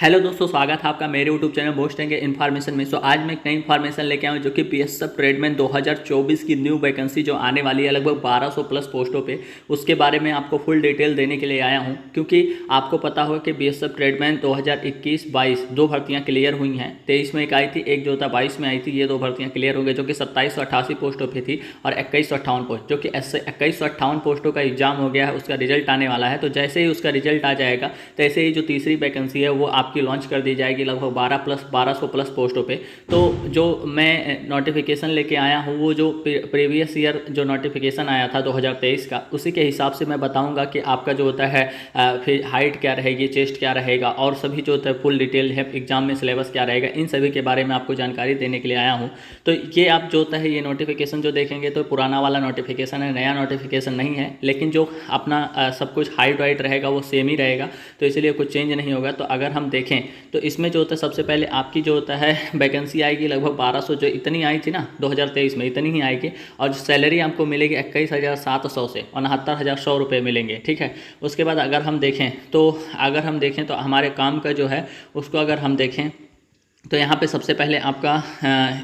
Hello दोस्तों, स्वागत है आपका मेरे यूट्यूब चैनल मोस्ट के इन्फॉर्मेशन में। आज मैं एक नई इन्फॉर्मेशन लेके आया हूँ जो कि बीएसएफ ट्रेडमैन 2024 की न्यू वैकेंसी जो आने वाली है लगभग 1200 प्लस पोस्टों पे, उसके बारे में आपको फुल डिटेल देने के लिए आया हूँ। क्योंकि आपको पता हो कि बीएसएफ ट्रेडमैन 2021-22 दो भर्तियाँ क्लियर हुई हैं। 23 में एक आई थी, एक जो था 22 में आई थी। ये दो भर्तियाँ क्लियर हो गई जो कि 2788 पोस्टों पर थी और 2158 पोस्ट, जो कि 2158 पोस्टों का एग्जाम हो गया है। उसका रिजल्ट आने वाला है, तो जैसे ही उसका रिजल्ट आ जाएगा तैसे ही जो तीसरी वैकेंसी है वो आपकी लॉन्च कर दी जाएगी लगभग 1200 प्लस पोस्टों पे। तो जो मैं नोटिफिकेशन लेके आया हूँ वो जो प्रीवियस ईयर जो नोटिफिकेशन आया था 2023 का, उसी के हिसाब से मैं बताऊंगा कि आपका जो होता है फिर हाइट क्या रहेगी, चेस्ट क्या रहेगा और सभी जो होता है फुल डिटेल है, एग्जाम में सिलेबस क्या रहेगा, इन सभी के बारे में आपको जानकारी देने के लिए आया हूँ। तो ये आप जो होता है ये नोटिफिकेशन जो देखेंगे तो पुराना वाला नोटिफिकेशन है, नया नोटिफिकेशन नहीं है। लेकिन जो अपना सब कुछ हाइट वाइट रहेगा वो सेम ही रहेगा, तो इसलिए कुछ चेंज नहीं होगा। तो अगर हम देखें तो इसमें जो होता है सबसे पहले आपकी जो होता है वैकेंसी आएगी लगभग 1200, जो इतनी आई थी ना 2023 में, इतनी ही आएगी। और जो सैलरी आपको मिलेगी 21,700 से और 69,100 रुपये मिलेंगे, ठीक है। उसके बाद अगर हम देखें तो हमारे काम का जो है उसको अगर हम देखें तो यहाँ पे सबसे पहले आपका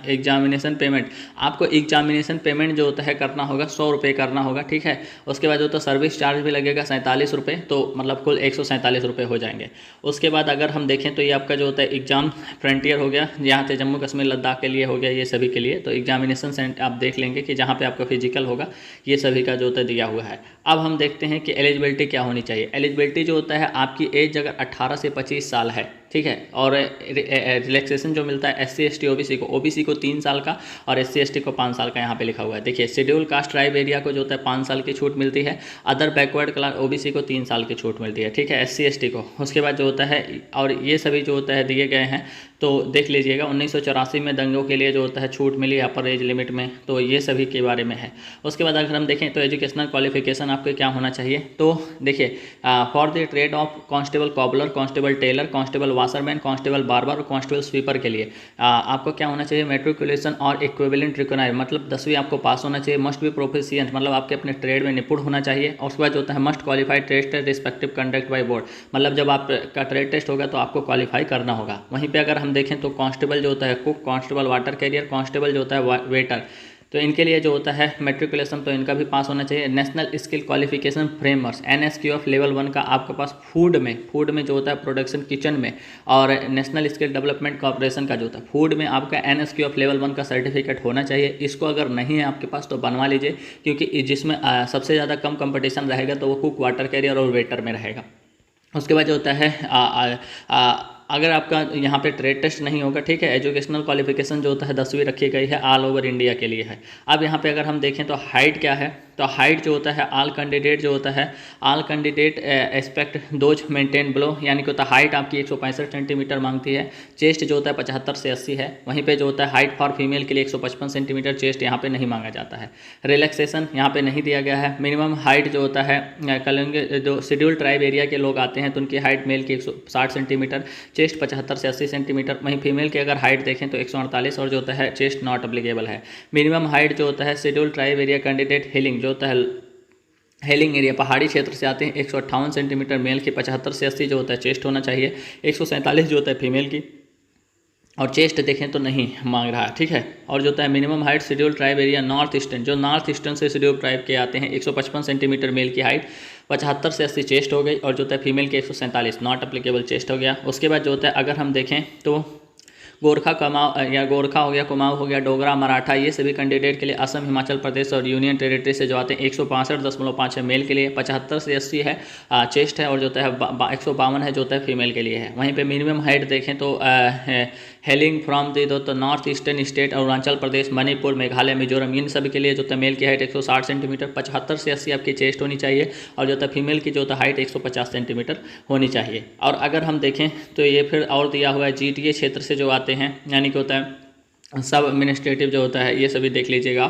एग्जामिनेशन पेमेंट, आपको एग्जामिनेशन पेमेंट जो होता है करना होगा 100 रुपये करना होगा, ठीक है। उसके बाद जो होता है सर्विस चार्ज भी लगेगा 47 रुपये, तो मतलब कुल 147 रुपये हो जाएंगे। उसके बाद अगर हम देखें तो ये आपका जो होता है एग्ज़ाम फ्रंटियर हो गया, यहाँ से जम्मू कश्मीर लद्दाख के लिए हो गया, ये सभी के लिए। तो एग्जामिनेशन सेंटर आप देख लेंगे कि जहाँ पर आपका फिजिकल होगा, ये सभी का जो होता है दिया हुआ है। अब हम देखते हैं कि एलिजिबिलिटी क्या होनी चाहिए। एलिजिबिलिटी जो होता है आपकी एज अगर 18 से 25 साल है, ठीक है। और रिलैक्सेशन जो मिलता है SC ST OBC को 3 साल का और SC ST को 5 साल का यहाँ पे लिखा हुआ है। देखिए शेड्यूल कास्ट ट्राइब एरिया को जो होता है 5 साल की छूट मिलती है, अदर बैकवर्ड क्लास OBC को 3 साल की छूट मिलती है, ठीक है, SC ST को। उसके बाद जो होता है और ये सभी जो होता है दिए गए हैं, तो देख लीजिएगा 1984 में दंगों के लिए जो होता है छूट मिली अपर एज लिमिट में, तो ये सभी के बारे में है। उसके बाद अगर हम देखें तो एजुकेशनल क्वालिफिकेशन आपके क्या होना चाहिए, तो देखिए for the trade of constable cobbler, constable tailor, constable washerman, constable barber और कांस्टेबल स्वीपर के लिए आपको क्या होना चाहिए, मेट्रिकुलेशन और इक्विवेलेंट रिकॉग्नाइज, मतलब 10वीं आपको पास होना चाहिए। मस्ट बी प्रोफिशिएंट, मतलब आपके अपने ट्रेड में निपुण होना चाहिए। और उसके बाद जो होता है must qualified test respective conduct by board, मतलब जब आपका ट्रेड टेस्ट होगा तो आपको क्वालिफाई करना होगा। वहीं पर अगर हम देखें तो कांस्टेबल जो होता है cook, constable water career, constable जो होता है वेटर, तो इनके लिए जो होता है मेट्रिकुलेशन तो इनका भी पास होना चाहिए। National skill qualification framework NSQF level 1 का आपके पास फूड में जो होता है प्रोडक्शन किचन में, और नेशनल स्किल डेवलपमेंट कॉर्पोरेशन का जो होता है फूड में आपका NSQF लेवल 1 का सर्टिफिकेट होना चाहिए। इसको अगर नहीं है आपके पास तो बनवा लीजिए, क्योंकि जिसमें सबसे ज़्यादा कम कंपटीशन रहेगा तो वो कुक, वाटर कैरियर और वेटर में रहेगा। उसके बाद जो होता है अगर आपका यहाँ पे ट्रेड टेस्ट नहीं होगा, ठीक है, एजुकेशनल क्वालिफिकेशन जो होता है 10वीं रखी गई है, ऑल ओवर इंडिया के लिए है। अब यहाँ पे अगर हम देखें तो हाइट क्या है, तो हाइट जो होता है all candidate expect those maintain below, यानी कि होता है हाइट आपकी 165 सेंटीमीटर मांगती है। चेस्ट जो होता है 75 से 80 है। वहीं पे जो होता है हाइट फॉर फीमेल के लिए 155 सेंटीमीटर चेस्ट यहाँ पे नहीं मांगा जाता है। रिलैक्सेशन यहाँ पे नहीं दिया गया है। मिनिमम हाइट जो होता है जो शेड्यूल ट्राइब एरिया के लोग आते हैं तो उनकी हाइट मेल की 160 सेंटीमीटर, चेस्ट 75 से 80 सेंटीमीटर। वहीं फीमेल के अगर हाइट देखें तो 148 और जो होता है चेस्ट नॉट अप्लीकेबल है। मिनिमम हाइट जो होता है schedule tribe area candidate hailing जो होता है हेलिंग एरिया पहाड़ी क्षेत्र से आते हैं 158 सेंटीमीटर मेल की, 75 से 80 जो होता है चेस्ट होना चाहिए, 147 जो होता है फीमेल की, और चेस्ट देखें तो नहीं मांग रहा है, ठीक है। और जो होता है minimum height schedule tribe area north eastern, जो नॉर्थ ईस्टर्न से शेड्यूल ट्राइब के आते हैं 155 सेंटीमीटर मेल की हाइट, 75 से 80 चेस्ट हो गई, और जो होता है फीमेल की 147 नॉट अप्लीकेबल चेस्ट हो गया। उसके बाद जो होता है अगर हम देखें तो गोरखा हो गया, कुमाऊँ हो गया, डोगरा, मराठा, ये सभी कैंडिडेट के लिए असम, हिमाचल प्रदेश और यूनियन टेरिटरी से जो आते हैं 165.5 है मेल के लिए, 75 से 80 है चेस्ट है, और जो होता है 152 है जो होता है फीमेल के लिए है। वहीं पे मिनिमम हाइट देखें तो hailing from the north eastern state, Arunachal Pradesh, Manipur, Meghalaya, Mizoram, इन सभी के लिए जो होता है मेल की हाइट 160 सेंटीमीटर, 75 से 80 आपकी चेस्ट होनी चाहिए, और जो होता है फीमेल की जो होता है हाइट 150 सेंटीमीटर होनी चाहिए। और अगर हम देखें तो ये फिर और दिया हुआ है GTA क्षेत्र से जो आते हैं, यानी कि होता है सब एडमिनिस्ट्रेटिव जो होता है ये सभी देख लीजिएगा।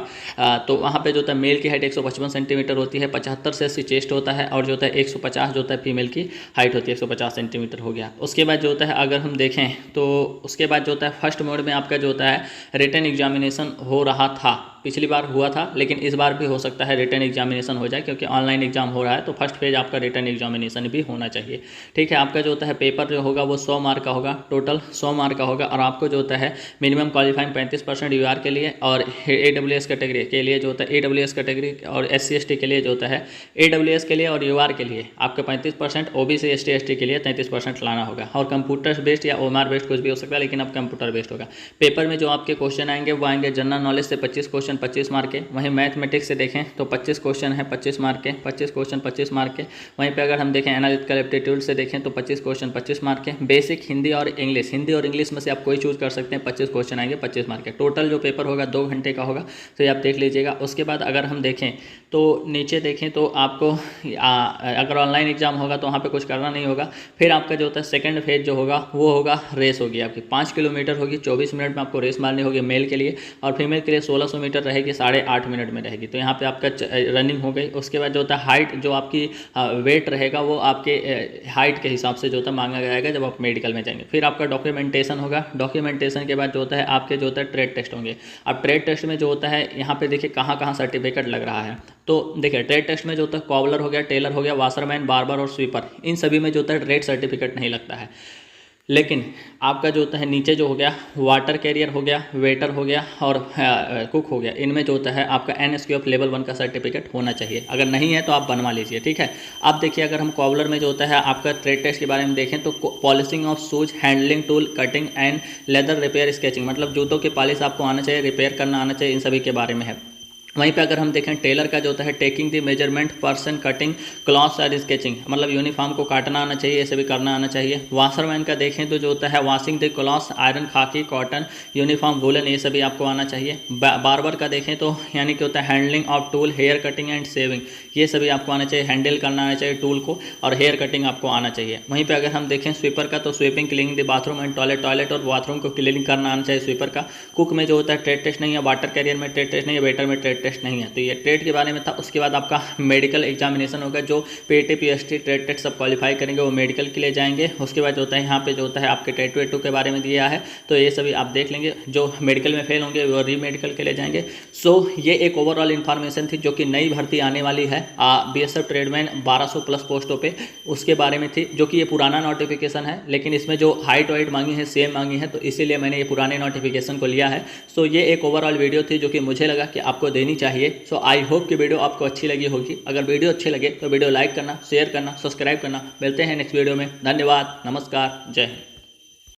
तो वहाँ पे जो होता है मेल की हाइट 155 सेंटीमीटर होती है, 75 से 80 चेस्ट होता है, और जो होता है 150 जो होता है फीमेल की हाइट होती है, 150 सेंटीमीटर हो गया। उसके बाद जो होता है अगर हम देखें तो उसके बाद जो होता है फर्स्ट मोड में आपका जो होता है रिटन एग्जामिनेशन हो रहा था पिछली बार हुआ था, लेकिन इस बार भी हो सकता है रिटर्न एग्जामिनेशन हो जाए, क्योंकि ऑनलाइन एग्जाम हो रहा है तो फर्स्ट फेज आपका रिटर्न एग्जामिनेशन भी होना चाहिए। ठीक है, आपका जो होता है पेपर जो होगा वो 100 मार्क का होगा, टोटल 100 मार्क का होगा। और आपको जो होता है मिनिमम क्वालिफाइंग 35% यूआर के लिए, और AWS कैटेगरी के लिए जो होता है AWS कैटेगरी और SC ST के लिए जो होता है AWS के लिए और यूआर के लिए आपका 35%, OBC ST ST के लिए 33% लाना होगा। और कंप्यूटर बेस्ड या OMR बेस्ड कुछ भी हो सकता है, लेकिन अब कंप्यूटर बेस्ड होगा। पेपर में जो आपके क्वेश्चन आएंगे वो आएंगे जनरल नॉलेज से 25 क्वेश्चन 25 मार्क के। वहीं मैथमेटिक्स से देखें तो 25 क्वेश्चन है 25 मार्क के, 25 क्वेश्चन 25 मार्क के। वहीं पे अगर हम देखें एनालिटिकल एप्टीट्यूड से देखें तो 25 क्वेश्चन 25 मार्क के। बेसिक हिंदी और इंग्लिश में से आप कोई चूज कर सकते हैं, 25 क्वेश्चन आएंगे 25 मार्क के। टोटल जो पेपर होगा 2 घंटे का होगा, तो ये आप देख लीजिएगा। उसके बाद अगर हम देखें तो नीचे देखें तो आपको अगर ऑनलाइन एग्जाम होगा तो वहाँ पे कुछ करना नहीं होगा। फिर आपका जो होता है सेकंड फेज जो होगा वो होगा रेस होगी आपकी 5 किलोमीटर होगी, 24 मिनट में आपको रेस मारनी होगी मेल के लिए, और फीमेल के लिए 1600 मीटर रहेगी, 8.5 मिनट में रहेगी। तो यहाँ पे आपका रनिंग हो गई। उसके बाद जो होता है हाइट, जो आपकी वेट रहेगा वो आपके हाइट के हिसाब से जो होता है मांगा जाएगा जब आप मेडिकल में जाएंगे। फिर आपका डॉक्यूमेंटेशन होगा। डॉक्यूमेंटेशन के बाद जो होता है आपके जो होता है ट्रेड टेस्ट होंगे। अब ट्रेड टेस्ट में जो होता है यहाँ पे देखिए कहाँ कहाँ सर्टिफिकेट लग रहा है। तो देखिए ट्रेड टेस्ट में जो होता है कॉबलर हो गया, टेलर हो गया, वाशरमैन, बार्बर और स्वीपर, इन सभी में जो होता है ट्रेड सर्टिफिकेट नहीं लगता है। लेकिन आपका जो होता है नीचे जो हो गया वाटर कैरियर हो गया, वेटर हो गया और कुक हो गया, इनमें जो होता है आपका NSQF लेवल 1 का सर्टिफिकेट होना चाहिए। अगर नहीं है तो आप बनवा लीजिए। ठीक है, अब देखिए अगर हम कॉबलर में जो होता है आपका ट्रेड टेस्ट के बारे में देखें तो polishing of shoes, handling tool, cutting and leather repair, sketching, मतलब जूतों की पॉलिश आपको आना चाहिए, रिपेयर करना आना चाहिए, इन सभी के बारे में है। वहीं पे अगर हम देखें टेलर का जो होता है taking the measurement, person, cutting, clothes और स्केचिंग, मतलब यूनिफॉर्म को काटना आना चाहिए, ये सभी करना आना चाहिए। वाशरमैन का देखें तो जो होता है वॉशिंग द क्लॉथ्स, आयरन, खाकी, कॉटन, यूनिफॉर्म, वुलन, ये सभी आपको आना चाहिए। बार्बर का देखें तो यानी कि होता है handling of tool, hair cutting and shaving, ये सभी आपको आना चाहिए, हैंडल करना आना चाहिए टूल को, और हेयर कटिंग आपको आना चाहिए। वहीं पे अगर हम देखें स्वीपर का तो sweeping, cleaning the bathroom and toilet और बाथरूम को क्लीनिंग करना आना चाहिए स्वीपर का। कुक में जो होता है ट्रेड टेस्ट नहीं है, वाटर कैरियर में ट्रेड टेस्ट नहीं है, वेटर में ट्रेड टेस्ट नहीं है। तो ये ट्रेड के बारे में था। उसके बाद आपका मेडिकल एग्जामिनेशन होगा, जो PAT PST ट्रेड टेस्ट सब क्वालिफाई करेंगे वो मेडिकल के लिए जाएंगे। उसके बाद जो होता है यहाँ पे जो होता है आपके टेट वेटू के बारे में दिया है, तो ये सभी आप देख लेंगे। जो मेडिकल में फेल होंगे वो री मेडिकल के लिए जाएंगे। सो ये एक ओवरऑल इन्फॉर्मेशन थी जो कि नई भर्ती आने वाली है BSF ट्रेडमैन 1200 प्लस पोस्टों पे, उसके बारे में थी, जो कि ये पुराना नोटिफिकेशन है, लेकिन इसमें जो हाइट वाइट मांगी है सेम मांगी है, तो इसीलिए मैंने ये पुराने नोटिफिकेशन को लिया है। सो ये एक ओवरऑल वीडियो थी जो कि मुझे लगा कि आपको देनी चाहिए। सो आई होप कि वीडियो आपको अच्छी लगी होगी। अगर वीडियो अच्छी लगे तो वीडियो लाइक करना, शेयर करना, सब्सक्राइब करना। मिलते हैं नेक्स्ट वीडियो में। धन्यवाद, नमस्कार, जय हिंद।